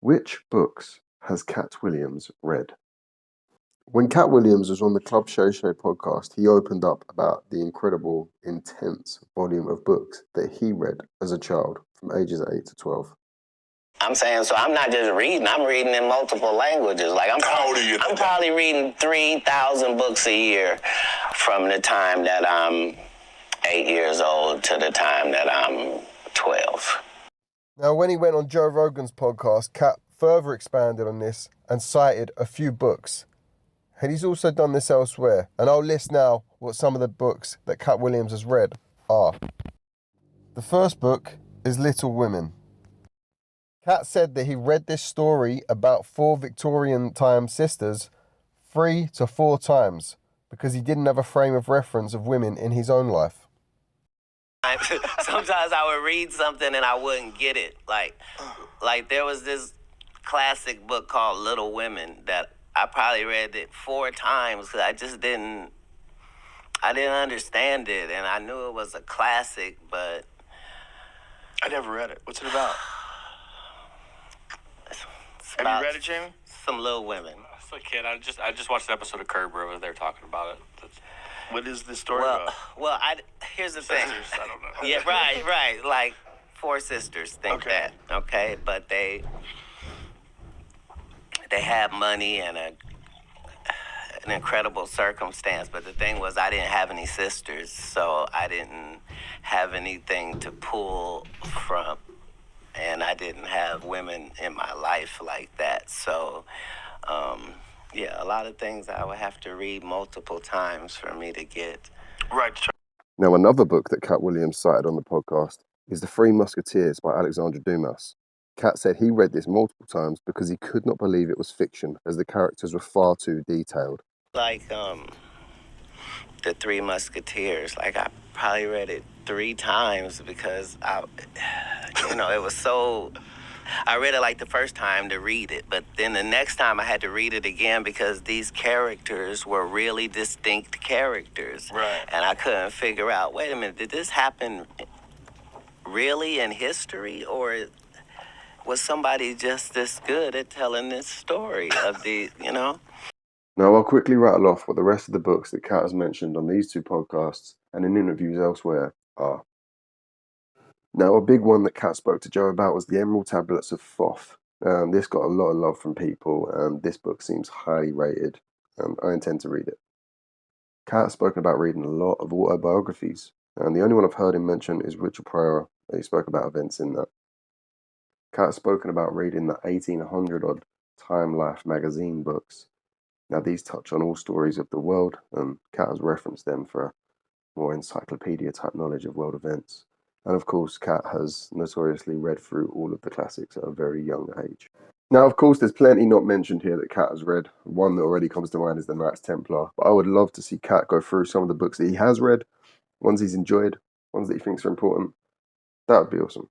Which books has Katt Williams read? When Katt Williams was on the Club Show podcast, he opened up about the incredible, intense volume of books that he read as a child from ages 8 to 12. I'm saying, so I'm not just reading, I'm reading in multiple languages. Like How old are you? I'm probably reading 3,000 books a year from the time that I'm 8 years old to the time that I'm 12. Now, when he went on Joe Rogan's podcast, Katt further expanded on this and cited a few books. And he's also done this elsewhere. And I'll list now what some of the books that Katt Williams has read are. The first book is Little Women. Katt said that he read this story about 4 Victorian time sisters 3 to 4 times because he didn't have a frame of reference of women in his own life. Sometimes I would read something and I wouldn't get it. Like there was this classic book called Little Women that I probably read it 4 times because I didn't understand it, and I knew it was a classic, but I never read it. What's it about? Have you read it, Jamie? Some Little Women. As a kid, I just watched an episode of Curb where they were talking about it. What is this story about? Well, here's the thing. Sisters, I don't know. Yeah, right. Like 4 sisters think that, okay? But they have money and an incredible circumstance. But the thing was, I didn't have any sisters, so I didn't have anything to pull from. And I didn't have women in my life like that. So, a lot of things I would have to read multiple times for me to get. Right. Now, another book that Katt Williams cited on the podcast is The Three Musketeers by Alexandre Dumas. Katt said he read this multiple times because he could not believe it was fiction, as the characters were far too detailed. Like The Three Musketeers, like I probably read it 3 times because it was so. I read it like the first time to read it, but then the next time I had to read it again because these characters were really distinct characters. Right. And I couldn't figure out, wait a minute, did this happen really in history, or was somebody just this good at telling this story of Now, I'll quickly rattle off what the rest of the books that Katt has mentioned on these 2 podcasts and in interviews elsewhere are. Now, a big one that Katt spoke to Joe about was the Emerald Tablets of Thoth. This got a lot of love from people, and this book seems highly rated, and I intend to read it. Katt has spoken about reading a lot of autobiographies, and the only one I've heard him mention is Richard Pryor, and he spoke about events in that. Katt has spoken about reading the 1800-odd Time Life magazine books. Now, these touch on all stories of the world, and Katt has referenced them for a more encyclopedia-type knowledge of world events. And of course, Katt has notoriously read through all of the classics at a very young age. Now, of course, there's plenty not mentioned here that Katt has read. One that already comes to mind is the Knights Templar. But I would love to see Katt go through some of the books that he has read, ones he's enjoyed, ones that he thinks are important. That would be awesome.